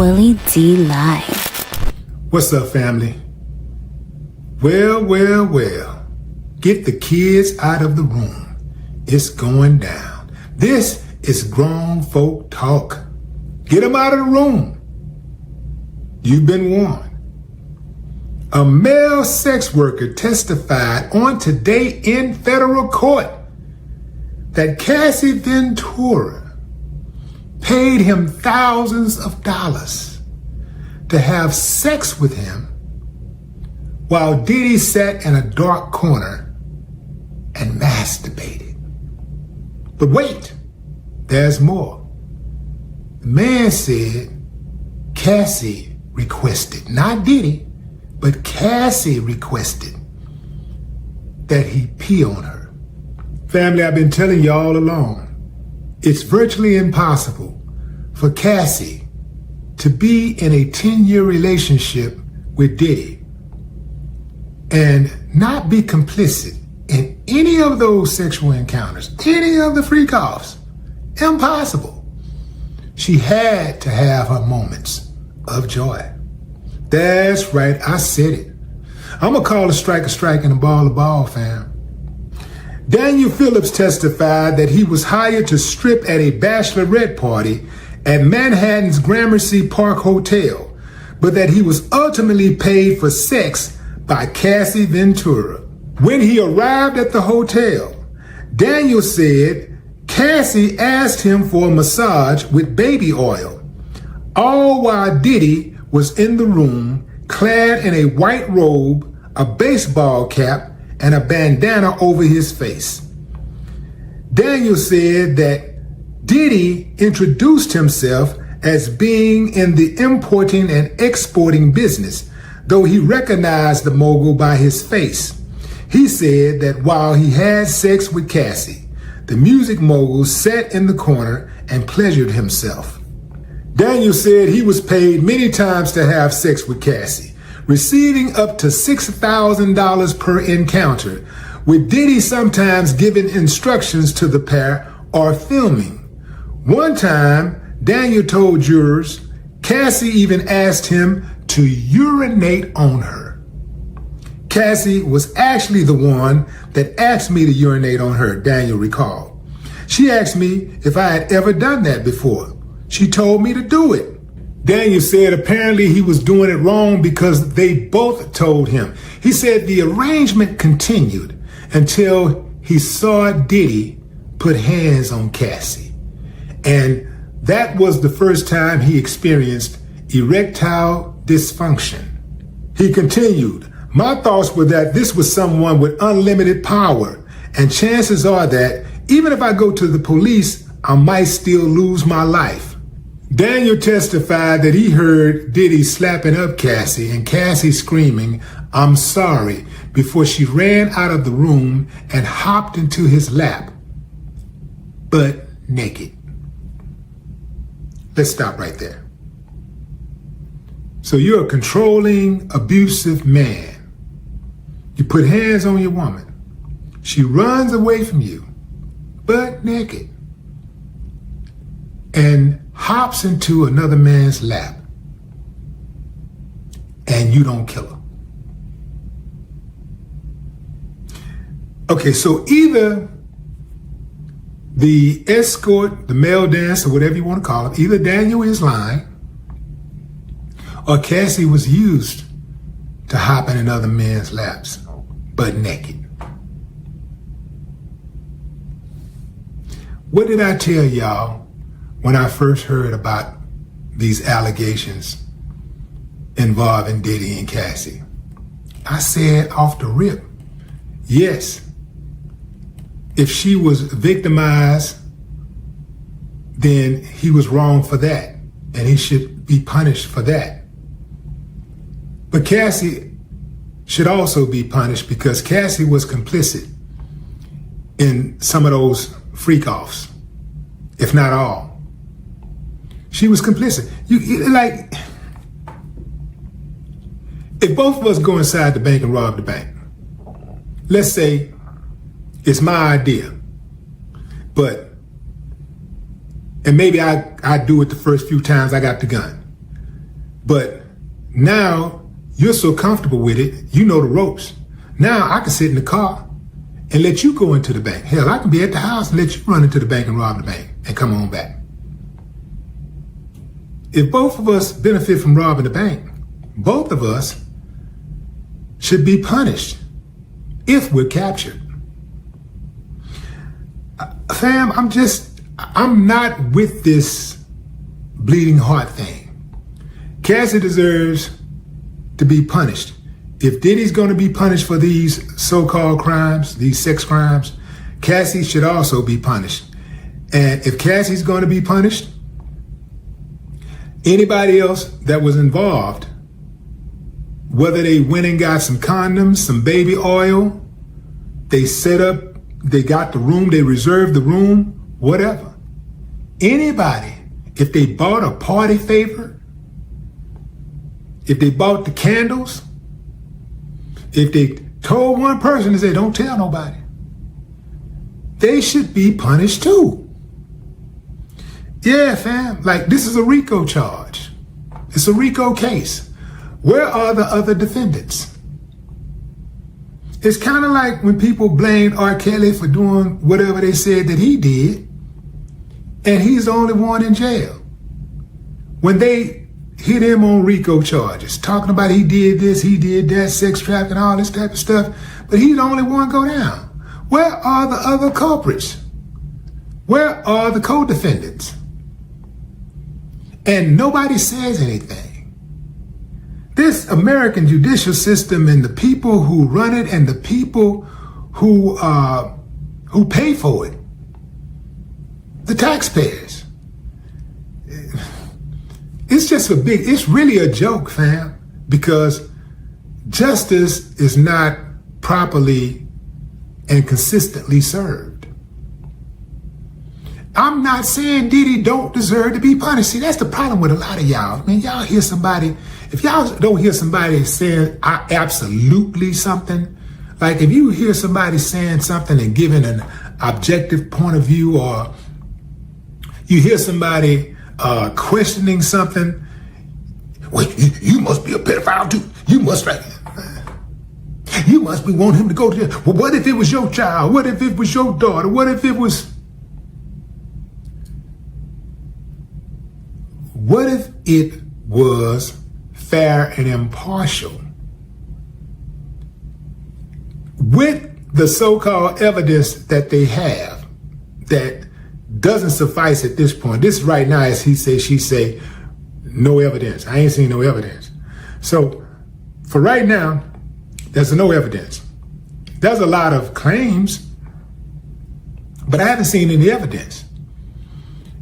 Willie D Live. What's up, family? Well. Get the kids out of the room. It's going down. This is grown folk talk. Get them out of the room. You've been warned. A male sex worker testified on today in federal court that Cassie Ventura paid him thousands of dollars to have sex with him while Diddy sat in a dark corner and masturbated. But wait, there's more. The man said Cassie requested, not Diddy, but Cassie requested that he pee on her. Family, I've been telling you all along, it's virtually impossible for Cassie to be in a 10-year relationship with Diddy and not be complicit in any of those sexual encounters, any of the freak-offs. Impossible. She had to have her moments of joy. That's right, I said it. I'm gonna call a strike and a ball, fam. Daniel Phillips testified that he was hired to strip at a bachelorette party at Manhattan's Gramercy Park Hotel, but that he was ultimately paid for sex by Cassie Ventura. When he arrived at the hotel, Daniel said Cassie asked him for a massage with baby oil, all while Diddy was in the room clad in a white robe, a baseball cap, and a bandana over his face. Daniel said that Diddy introduced himself as being in the importing and exporting business, though he recognized the mogul by his face. He said that while he had sex with Cassie, the music mogul sat in the corner and pleasured himself. Daniel said he was paid many times to have sex with Cassie, receiving up to $6,000 per encounter, with Diddy sometimes giving instructions to the pair or filming. One time, Daniel told jurors Cassie even asked him to urinate on her. Cassie was actually the one that asked me to urinate on her, Daniel recalled. She asked me if I had ever done that before. She told me to do it. Daniel said apparently he was doing it wrong because they both told him. He said the arrangement continued until he saw Diddy put hands on Cassie. And that was the first time he experienced erectile dysfunction. He continued, "My thoughts were that this was someone with unlimited power, and chances are that even if I go to the police, I might still lose my life." Daniel testified that he heard Diddy slapping up Cassie and Cassie screaming, "I'm sorry," before she ran out of the room and hopped into his lap, but naked. Let's stop right there. So you're a controlling, abusive man. You put hands on your woman. She runs away from you, butt naked, and hops into another man's lap, and you don't kill her. Okay, so either the escort, the male dancer, whatever you want to call him, either Daniel is lying or Cassie was used to hop in another man's laps, butt naked. What did I tell y'all when I first heard about these allegations involving Diddy and Cassie? I said off the rip, yes, if she was victimized, then he was wrong for that, and he should be punished for that. But Cassie should also be punished because Cassie was complicit in some of those freak-offs, if not all. She was complicit. Like, if both of us go inside the bank and rob the bank, let's say it's my idea, and maybe I do it the first few times I got the gun. But now you're so comfortable with it, you know the ropes. Now I can sit in the car and let you go into the bank. Hell, I can be at the house and let you run into the bank and rob the bank and come on back. If both of us benefit from robbing the bank, both of us should be punished if we're captured. Fam, I'm not with this bleeding heart thing. Cassie deserves to be punished. If Diddy's going to be punished for these so-called crimes, these sex crimes, Cassie should also be punished. And if Cassie's going to be punished, anybody else that was involved, whether they went and got some condoms, some baby oil, they set up, they got the room, they reserved the room, whatever. Anybody, if they bought a party favor, if they bought the candles, if they told one person to say, don't tell nobody, they should be punished too. Yeah, fam, like this is a RICO charge. It's a RICO case. Where are the other defendants? It's kind of like when people blamed R. Kelly for doing whatever they said that he did, and he's the only one in jail. When they hit him on RICO charges, talking about he did this, he did that, sex trafficking, all this type of stuff, but he's the only one go down. Where are the other culprits? Where are the co-defendants? And nobody says anything. This American judicial system and the people who run it and the people who pay for it, the taxpayers, it's really a joke, fam, because justice is not properly and consistently served. I'm not saying Diddy don't deserve to be punished. See, that's the problem with a lot of y'all. I mean, y'all hear somebody, if y'all don't hear somebody saying absolutely something, like if you hear somebody saying something and giving an objective point of view, or you hear somebody questioning something, well, you must be a pedophile too. You must be wanting him to go to jail. Well, what if it was your child? What if it was your daughter? What if it was... What if it was fair and impartial? With the so-called evidence that they have that doesn't suffice at this point. This right now, as he say, she say, no evidence. I ain't seen no evidence. So for right now, there's no evidence. There's a lot of claims, but I haven't seen any evidence.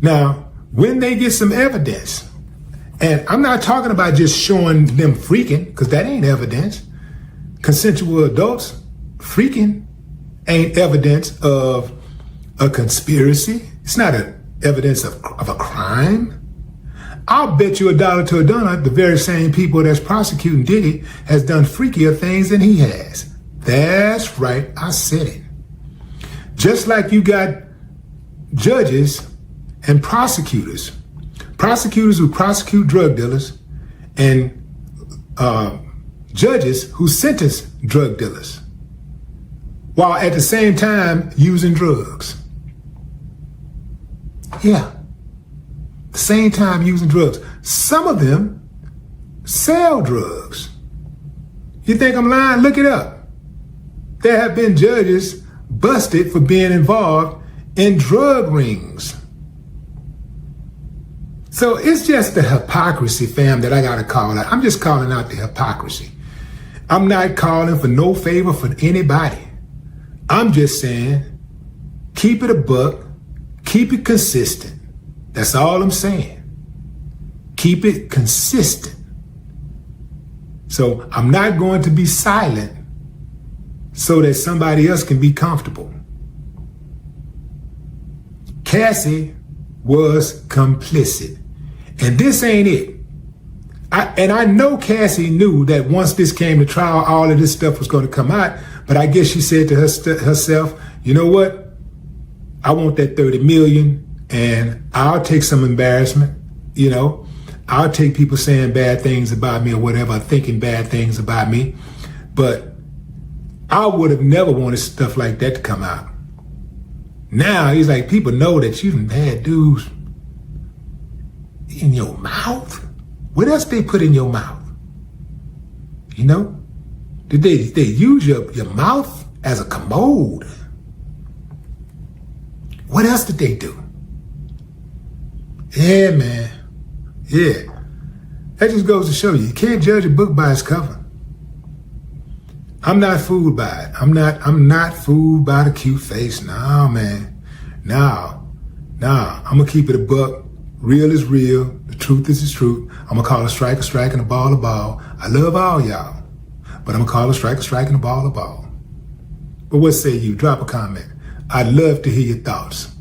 Now, when they get some evidence, and I'm not talking about just showing them freaking, because that ain't evidence. Consensual adults freaking ain't evidence of a conspiracy. It's not evidence of a crime. I'll bet you $1 to a donut the very same people that's prosecuting Diddy has done freakier things than he has. That's right, I said it. Just like you got judges and prosecutors who prosecute drug dealers, and judges who sentence drug dealers, while at the same time using drugs. Yeah, the same time using drugs. Some of them sell drugs. You think I'm lying? Look it up. There have been judges busted for being involved in drug rings. So it's just the hypocrisy, fam, that I gotta call out. I'm just calling out the hypocrisy. I'm not calling for no favor for anybody. I'm just saying, keep it a buck, keep it consistent. That's all I'm saying. Keep it consistent. So I'm not going to be silent so that somebody else can be comfortable. Cassie was complicit. And this ain't it. I know Cassie knew that once this came to trial, all of this stuff was going to come out. But I guess she said to herself, you know what? I want that 30 million and I'll take some embarrassment. You know, I'll take people saying bad things about me or whatever, thinking bad things about me. But I would have never wanted stuff like that to come out. Now he's like, people know that you done had dudes in your mouth. What else they put in your mouth? You know? Did they use your mouth as a commode? What else did they do? Yeah, man. Yeah. That just goes to show you can't judge a book by its cover. I'm not fooled by it. I'm not fooled by the cute face. No, man. No. I'm gonna keep it a buck. Real is real. The truth is the truth. I'm gonna call a strike and a ball a ball. I love all y'all, but I'm gonna call a strike and a ball a ball. But what say you? Drop a comment. I'd love to hear your thoughts.